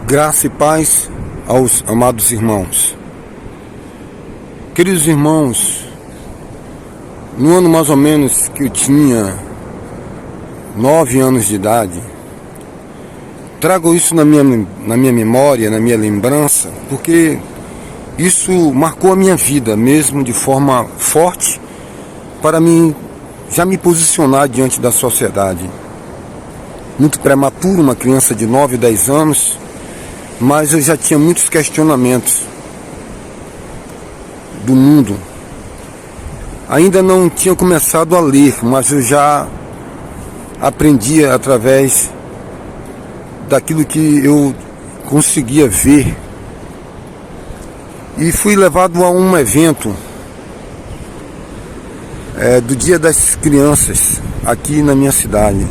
Graça e paz aos amados irmãos. Queridos irmãos, no ano mais ou menos que eu tinha 9 anos de idade, trago isso na minha memória, na minha lembrança, porque isso marcou a minha vida mesmo de forma forte para mim já me posicionar diante da sociedade. Muito prematuro, uma criança de 9, 10 anos, mas eu já tinha muitos questionamentos do mundo. Ainda não tinha começado a ler, mas eu já aprendia através daquilo que eu conseguia ver. E fui levado a um evento do Dia das Crianças aqui na minha cidade.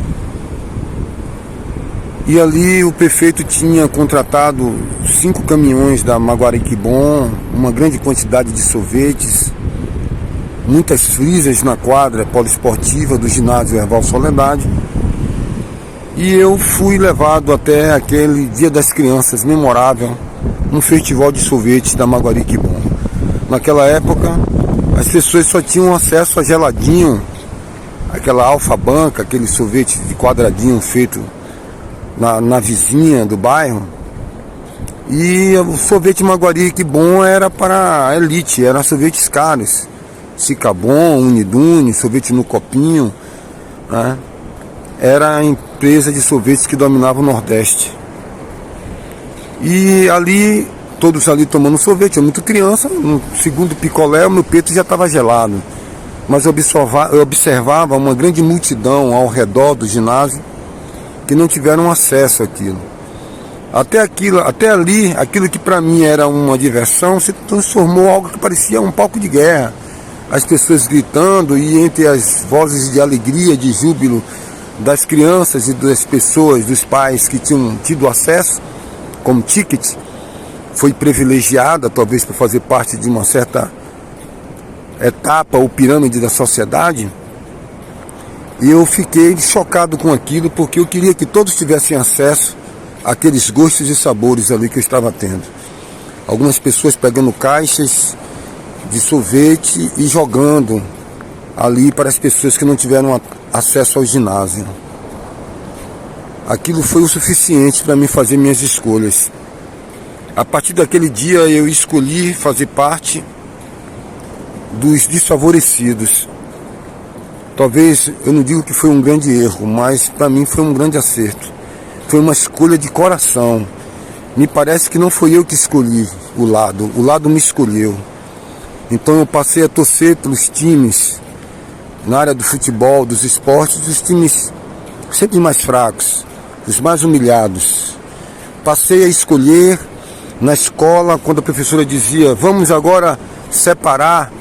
E ali o prefeito tinha contratado 5 caminhões da Maguari Que Bom, uma grande quantidade de sorvetes, muitas freezers na quadra poliesportiva do ginásio Herval Soledade. E eu fui levado até aquele Dia das Crianças memorável, um festival de sorvetes da Maguari Que Bom. Naquela época, as pessoas só tinham acesso a geladinho, aquela alfa banca, aquele sorvete de quadradinho feito na vizinha do bairro. E o sorvete Maguari Que Bom era para a elite, eram sorvetes caros. Cicabon, Unidune, sorvete no copinho, né? Era a empresa de sorvetes que dominava o Nordeste. E ali, todos ali tomando sorvete, eu muito criança, no segundo picolé o meu peito já estava gelado. Mas eu observava uma grande multidão ao redor do ginásio que não tiveram acesso àquilo. Até ali, aquilo que para mim era uma diversão, se transformou em algo que parecia um palco de guerra. As pessoas gritando, e entre as vozes de alegria, de júbilo das crianças e das pessoas, dos pais que tinham tido acesso como ticket, foi privilegiada talvez por fazer parte de uma certa etapa ou pirâmide da sociedade. E eu fiquei chocado com aquilo, porque eu queria que todos tivessem acesso àqueles gostos e sabores ali que eu estava tendo. Algumas pessoas pegando caixas de sorvete e jogando ali para as pessoas que não tiveram acesso ao ginásio. Aquilo foi o suficiente para mim fazer minhas escolhas. A partir daquele dia eu escolhi fazer parte dos desfavorecidos. Talvez eu não digo que foi um grande erro, mas para mim foi um grande acerto. Foi uma escolha de coração. Me parece que não foi eu que escolhi o lado me escolheu. Então eu passei a torcer pelos times na área do futebol, dos esportes, os times sempre mais fracos, os mais humilhados. Passei a escolher na escola, quando a professora dizia: vamos agora separar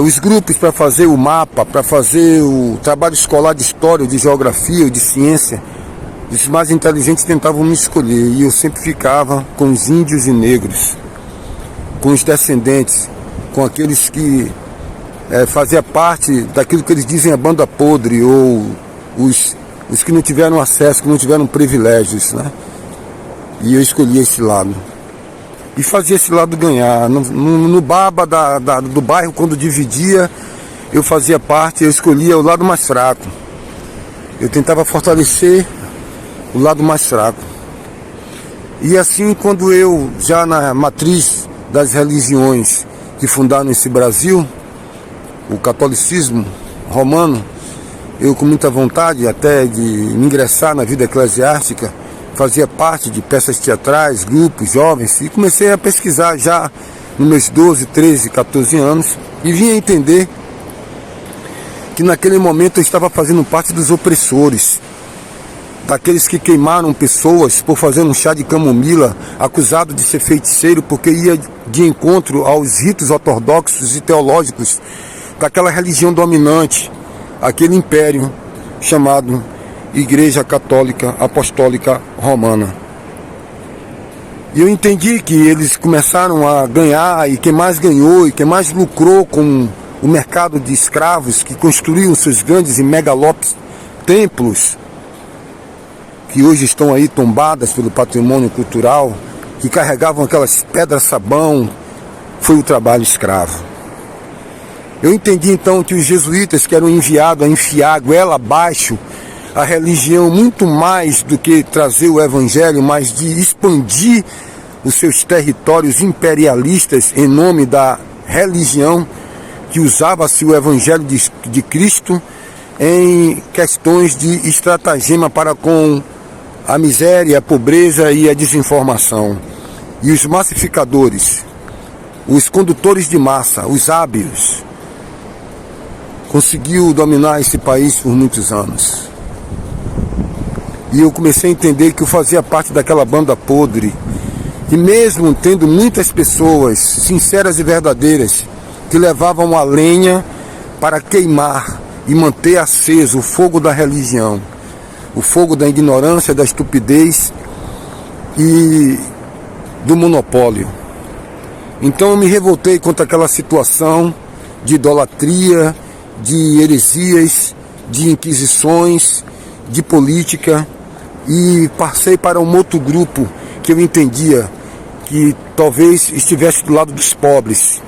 os grupos para fazer o mapa, para fazer o trabalho escolar de história, de geografia, de ciência. Os mais inteligentes tentavam me escolher, e eu sempre ficava com os índios e negros, com os descendentes, com aqueles que faziam parte daquilo que eles dizem a banda podre, ou os que não tiveram acesso, que não tiveram privilégios, né? E eu escolhi esse lado. E fazia esse lado ganhar. No baba do bairro, quando dividia, eu fazia parte, eu escolhia o lado mais fraco. Eu tentava fortalecer o lado mais fraco. E assim, quando eu, já na matriz das religiões que fundaram esse Brasil, o catolicismo romano, eu com muita vontade até de ingressar na vida eclesiástica, fazia parte de peças teatrais, grupos, jovens, e comecei a pesquisar já nos meus 12, 13, 14 anos, e vim a entender que naquele momento eu estava fazendo parte dos opressores, daqueles que queimaram pessoas por fazer um chá de camomila, acusado de ser feiticeiro porque ia de encontro aos ritos ortodoxos e teológicos daquela religião dominante, aquele império chamado Igreja Católica Apostólica Romana. E eu entendi que eles começaram a ganhar, e quem mais ganhou e quem mais lucrou com o mercado de escravos, que construíam seus grandes e megalópolis templos, que hoje estão aí tombadas pelo patrimônio cultural, que carregavam aquelas pedras-sabão, foi o trabalho escravo. Eu entendi então que os jesuítas, que eram enviados a enfiar goela abaixo a religião, muito mais do que trazer o evangelho, mas de expandir os seus territórios imperialistas em nome da religião, que usava-se o evangelho de Cristo em questões de estratagema para com a miséria, a pobreza e a desinformação. E os massificadores, os condutores de massa, os hábios, conseguiu dominar esse país por muitos anos. E eu comecei a entender que eu fazia parte daquela banda podre, que mesmo tendo muitas pessoas sinceras e verdadeiras, que levavam a lenha para queimar e manter aceso o fogo da religião, o fogo da ignorância, da estupidez e do monopólio. Então eu me revoltei contra aquela situação de idolatria, de heresias, de inquisições, de política, e passei para um outro grupo que eu entendia que talvez estivesse do lado dos pobres,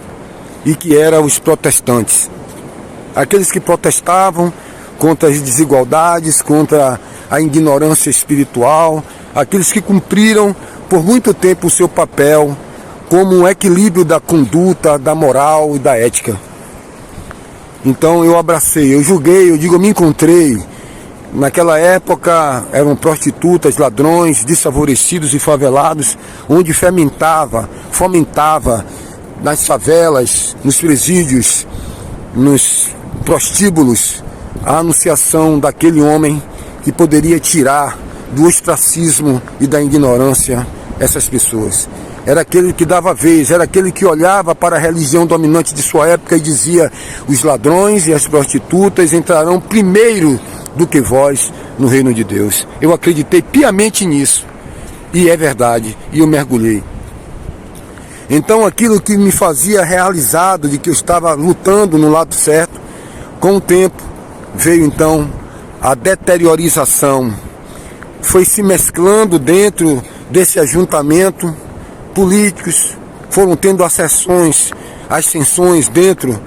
e que eram os protestantes. Aqueles que protestavam contra as desigualdades, contra a ignorância espiritual, aqueles que cumpriram por muito tempo o seu papel como um equilíbrio da conduta, da moral e da ética. Então eu abracei, eu julguei, eu me encontrei. Naquela época eram prostitutas, ladrões, desfavorecidos e favelados, onde fomentava nas favelas, nos presídios, nos prostíbulos, a anunciação daquele homem que poderia tirar do ostracismo e da ignorância essas pessoas. Era aquele que dava vez, era aquele que olhava para a religião dominante de sua época e dizia: os ladrões e as prostitutas entrarão primeiro do que vós no reino de Deus. Eu acreditei piamente nisso, e é verdade, e eu mergulhei. Então aquilo que me fazia realizado de que eu estava lutando no lado certo, com o tempo veio então a deteriorização, foi se mesclando dentro desse ajuntamento. Políticos foram tendo ascensões dentro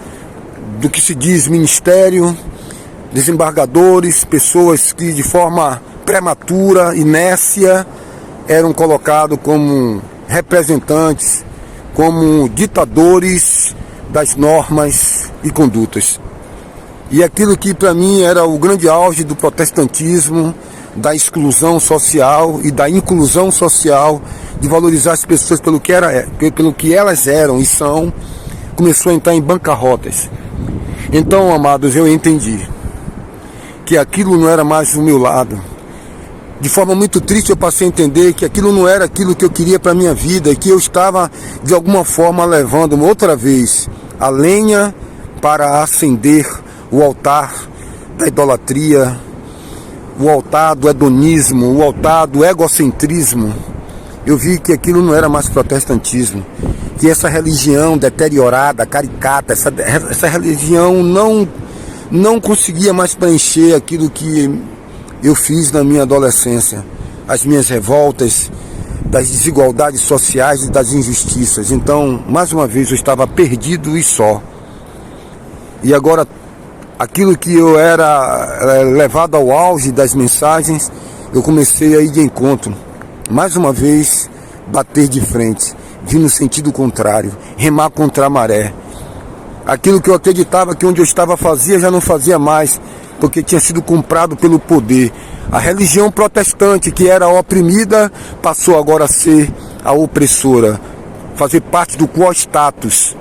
do que se diz ministério, desembargadores, pessoas que de forma prematura, inércia, eram colocados como representantes, como ditadores das normas e condutas. E aquilo que para mim era o grande auge do protestantismo, da exclusão social e da inclusão social, de valorizar as pessoas pelo que elas eram e são, começou a entrar em bancarrotas. Então, amados, eu entendi que aquilo não era mais do meu lado. De forma muito triste eu passei a entender que aquilo não era aquilo que eu queria para a minha vida, e que eu estava de alguma forma levando outra vez a lenha para acender o altar da idolatria, o altar do hedonismo, o altar do egocentrismo. Eu vi que aquilo não era mais protestantismo, que essa religião deteriorada, caricata, essa religião não conseguia mais preencher aquilo que eu fiz na minha adolescência, as minhas revoltas das desigualdades sociais e das injustiças. Então, mais uma vez, eu estava perdido e só. E agora, aquilo que eu era levado ao auge das mensagens, eu comecei a ir de encontro. Mais uma vez, bater de frente, vir no sentido contrário, remar contra a maré. Aquilo que eu acreditava que onde eu estava fazia, já não fazia mais, porque tinha sido comprado pelo poder. A religião protestante, que era oprimida, passou agora a ser a opressora, fazer parte do quo-status,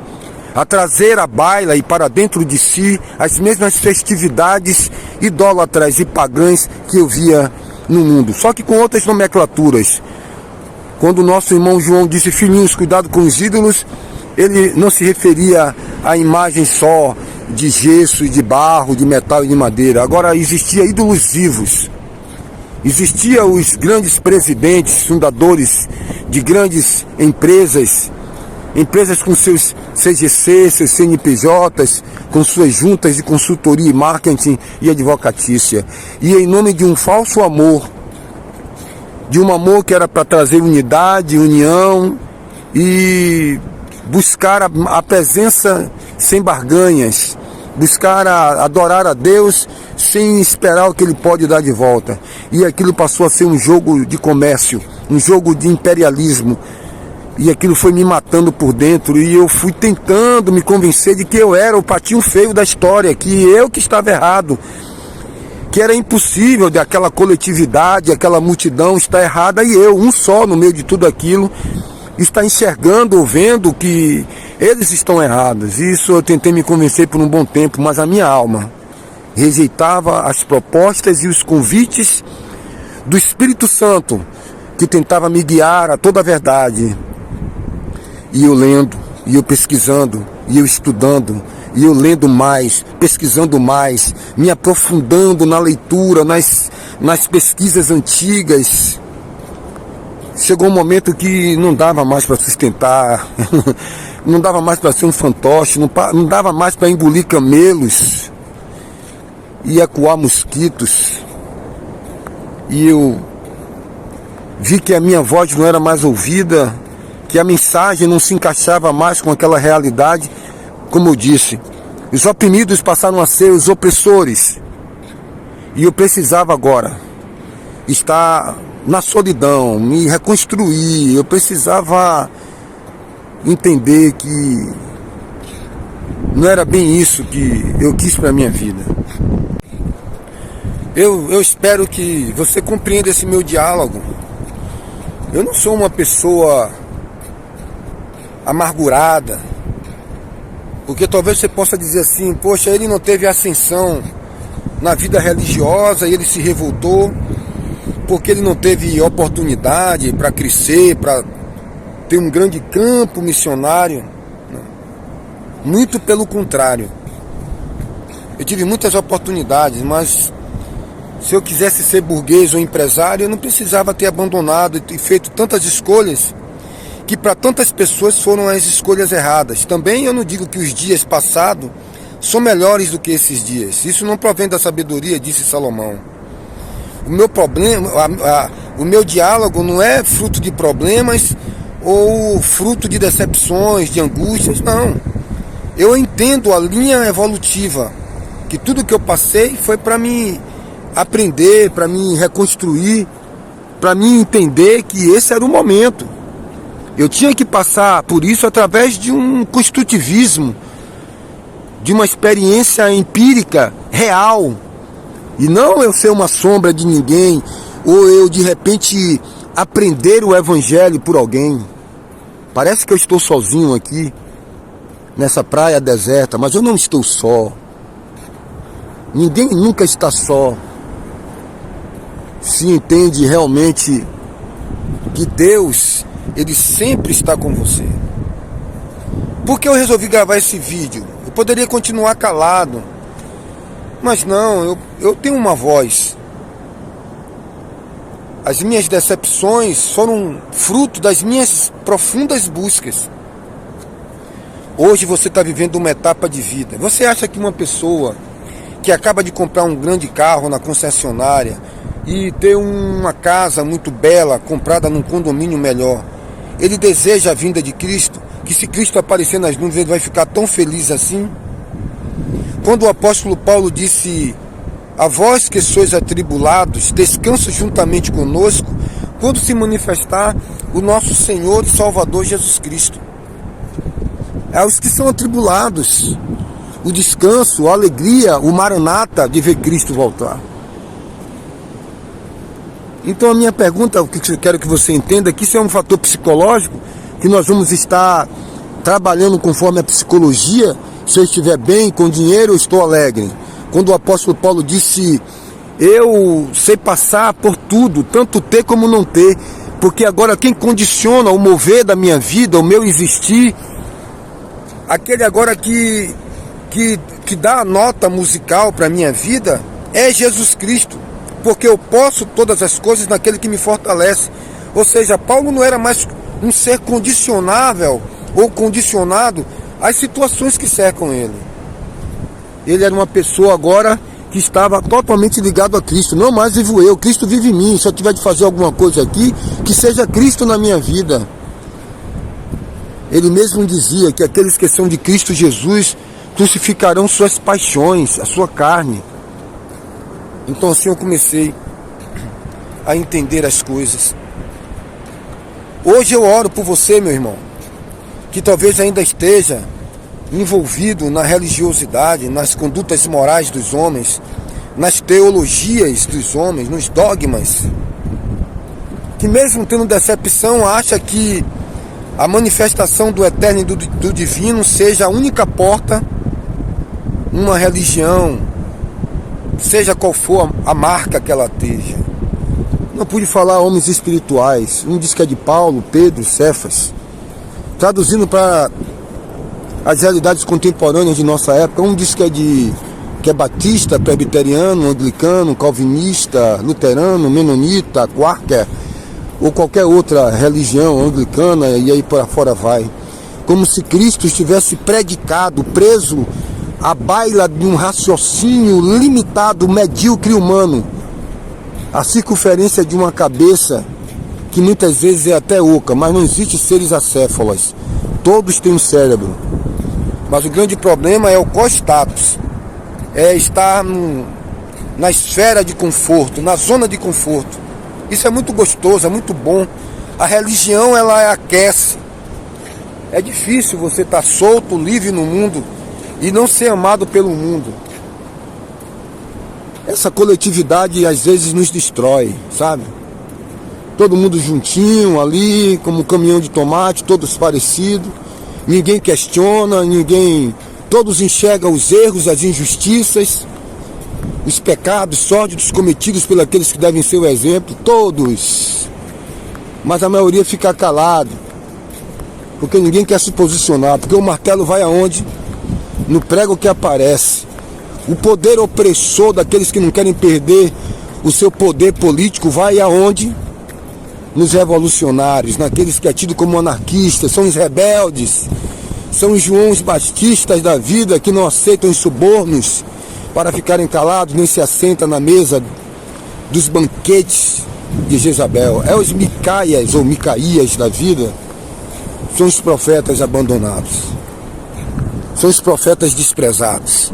a trazer à baila e para dentro de si as mesmas festividades idólatras e pagãs que eu via no mundo, só que com outras nomenclaturas. Quando o nosso irmão João disse: filhinhos, cuidado com os ídolos, ele não se referia a imagens só de gesso, de barro, de metal e de madeira. Agora existia ídolos vivos. Existia os grandes presidentes, fundadores de grandes empresas com seus CGC, seus CNPJs, com suas juntas de consultoria, marketing e advocatícia. E em nome de um falso amor, de um amor que era para trazer unidade, união e buscar a presença sem barganhas, buscar adorar a Deus sem esperar o que Ele pode dar de volta. E aquilo passou a ser um jogo de comércio, um jogo de imperialismo. E aquilo foi me matando por dentro, e eu fui tentando me convencer de que eu era o patinho feio da história, que eu que estava errado, que era impossível daquela coletividade, aquela multidão estar errada, e eu, um só no meio de tudo aquilo, está enxergando ou vendo que eles estão errados. Isso eu tentei me convencer por um bom tempo, mas a minha alma rejeitava as propostas e os convites do Espírito Santo, que tentava me guiar a toda a verdade. E eu lendo, e eu pesquisando, e eu estudando, e eu lendo mais, pesquisando mais, me aprofundando na leitura, nas pesquisas antigas. Chegou um momento que não dava mais para sustentar, não dava mais para ser um fantoche, não dava mais para engolir camelos e acuar mosquitos. E eu vi que a minha voz não era mais ouvida, que a mensagem não se encaixava mais com aquela realidade. Como eu disse, os oprimidos passaram a ser os opressores. E eu precisava agora estar na solidão, me reconstruir. Eu precisava entender que não era bem isso que eu quis para a minha vida. Eu espero que você compreenda esse meu diálogo. Eu não sou uma pessoa amargurada, porque talvez você possa dizer assim: poxa, ele não teve ascensão na vida religiosa e ele se revoltou porque ele não teve oportunidade para crescer, para ter um grande campo missionário. Muito pelo contrário, eu tive muitas oportunidades, mas se eu quisesse ser burguês ou empresário, eu não precisava ter abandonado e feito tantas escolhas que para tantas pessoas foram as escolhas erradas. Também eu não digo que os dias passados são melhores do que esses dias. Isso não provém da sabedoria, disse Salomão. O meu problema, o meu diálogo não é fruto de problemas ou fruto de decepções, de angústias, não. Eu entendo a linha evolutiva, que tudo que eu passei foi para me aprender, para me reconstruir, para me entender que esse era o momento. Eu tinha que passar por isso através de um construtivismo, de uma experiência empírica, real. E não eu ser uma sombra de ninguém, ou eu de repente aprender o evangelho por alguém. Parece que eu estou sozinho aqui, nessa praia deserta, mas eu não estou só. Ninguém nunca está só. Se entende realmente que Deus, Ele sempre está com você. Por que eu resolvi gravar esse vídeo? Eu poderia continuar calado, mas não, eu tenho uma voz. As minhas decepções foram fruto das minhas profundas buscas. Hoje você está vivendo uma etapa de vida. Você acha que uma pessoa que acaba de comprar um grande carro na concessionária e ter uma casa muito bela, comprada num condomínio melhor, ele deseja a vinda de Cristo? Que se Cristo aparecer nas nuvens, ele vai ficar tão feliz assim? Quando o apóstolo Paulo disse: a vós que sois atribulados, descansa juntamente conosco, quando se manifestar o nosso Senhor e Salvador Jesus Cristo. É os que são atribulados, o descanso, a alegria, o maranata de ver Cristo voltar. Então a minha pergunta, o que eu quero que você entenda, é que isso é um fator psicológico, que nós vamos estar trabalhando conforme a psicologia. Se eu estiver bem, com dinheiro, eu estou alegre. Quando o apóstolo Paulo disse: eu sei passar por tudo, tanto ter como não ter, porque agora quem condiciona o mover da minha vida, o meu existir, aquele agora que dá a nota musical para a minha vida, é Jesus Cristo, porque eu posso todas as coisas naquele que me fortalece. Ou seja, Paulo não era mais um ser condicionável ou condicionado às situações que cercam ele. Ele era uma pessoa agora que estava totalmente ligado a Cristo. Não mais vivo eu, Cristo vive em mim. Se eu tiver de fazer alguma coisa aqui, que seja Cristo na minha vida. Ele mesmo dizia que aqueles que são de Cristo Jesus crucificarão suas paixões, a sua carne. Então assim eu comecei a entender as coisas. Hoje eu oro por você, meu irmão, que talvez ainda esteja envolvido na religiosidade, nas condutas morais dos homens, nas teologias dos homens, nos dogmas, que mesmo tendo decepção, acha que a manifestação do eterno e do divino seja a única porta, uma religião, seja qual for a marca que ela esteja. Não pude falar homens espirituais. Um diz que é de Paulo, Pedro, Cefas. Traduzindo para as realidades contemporâneas de nossa época, um diz que é batista, presbiteriano, anglicano, calvinista, luterano, menonita, quaker, ou qualquer outra religião anglicana, e aí para fora vai. Como se Cristo estivesse predicado, preso à baila de um raciocínio limitado, medíocre humano, a circunferência de uma cabeça que muitas vezes é até oca, mas não existe seres acéfalos. Todos têm um cérebro. Mas o grande problema é o co-status. É estar na esfera de conforto, na zona de conforto. Isso é muito gostoso, é muito bom. A religião, ela aquece. É difícil você estar solto, livre no mundo e não ser amado pelo mundo. Essa coletividade às vezes nos destrói, sabe? Todo mundo juntinho ali, como um caminhão de tomate, todos parecidos. Ninguém questiona, todos enxergam os erros, as injustiças, os pecados sórdidos cometidos por aqueles que devem ser o exemplo, todos. Mas a maioria fica calado, porque ninguém quer se posicionar, porque o martelo vai aonde? No prego que aparece. O poder opressor daqueles que não querem perder o seu poder político vai aonde? Nos revolucionários, naqueles que é tido como anarquistas, são os rebeldes, são os Joões Batistas da vida que não aceitam os subornos para ficarem calados, nem se assentam na mesa dos banquetes de Jezabel. É os Micaias ou Micaías da vida, são os profetas abandonados, são os profetas desprezados.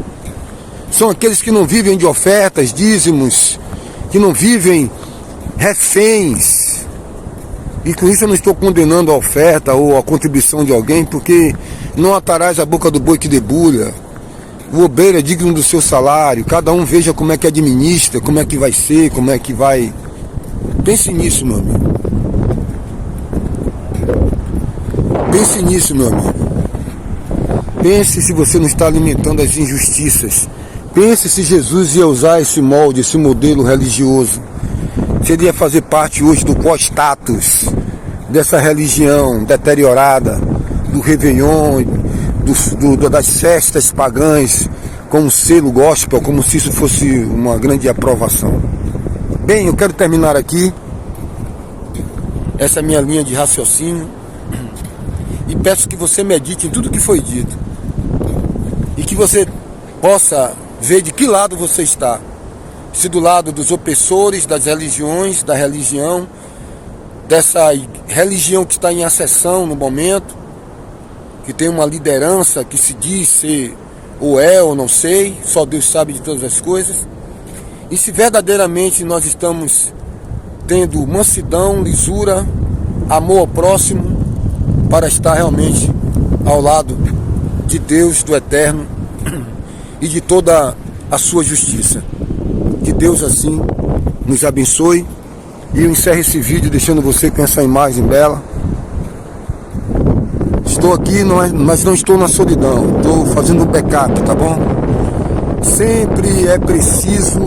São aqueles que não vivem de ofertas, dízimos, que não vivem reféns. E com isso eu não estou condenando a oferta ou a contribuição de alguém, porque não atarás a boca do boi que debulha. O obreiro é digno do seu salário. Cada um veja como é que administra, como é que vai ser, como é que vai. Pense nisso, meu amigo. Pense nisso, meu amigo. Pense se você não está alimentando as injustiças. Pense se Jesus ia usar esse molde, esse modelo religioso. Se ele ia fazer parte hoje do co-status dessa religião deteriorada, do Réveillon, das festas pagãs, com um selo gospel, como se isso fosse uma grande aprovação. Bem, eu quero terminar aqui essa minha linha de raciocínio e peço que você medite em tudo que foi dito e que você possa ver de que lado você está. Se do lado dos opressores, das religiões, da religião, dessa religião que está em ascensão no momento, que tem uma liderança que se diz ser ou é ou não sei, só Deus sabe de todas as coisas. E se verdadeiramente nós estamos tendo mansidão, lisura, amor ao próximo, para estar realmente ao lado de Deus, do Eterno e de toda a sua justiça. Que Deus assim nos abençoe. E eu encerro esse vídeo deixando você com essa imagem bela. Estou aqui, mas não estou na solidão. Estou fazendo um backup, tá bom? Sempre é preciso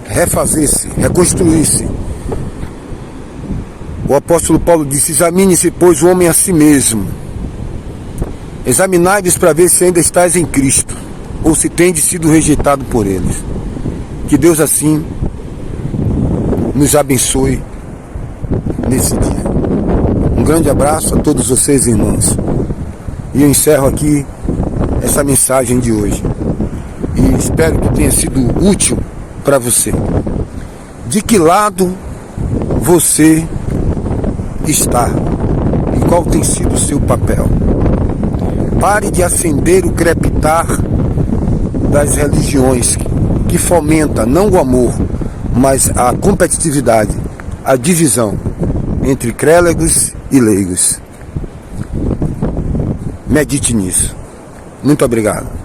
refazer-se, reconstruir-se. O apóstolo Paulo disse: examine-se, pois, o homem a si mesmo. Examinai-vos para ver se ainda estás em Cristo, ou se tendes sido rejeitado por eles. Que Deus assim nos abençoe nesse dia. Um grande abraço a todos vocês, irmãos. E eu encerro aqui essa mensagem de hoje. E e espero que tenha sido útil para você. De que lado você está e qual tem sido o seu papel? Pare de acender o crepitar das religiões que fomenta não o amor, mas a competitividade, a divisão entre crélegos e leigos. Medite nisso. Muito obrigado.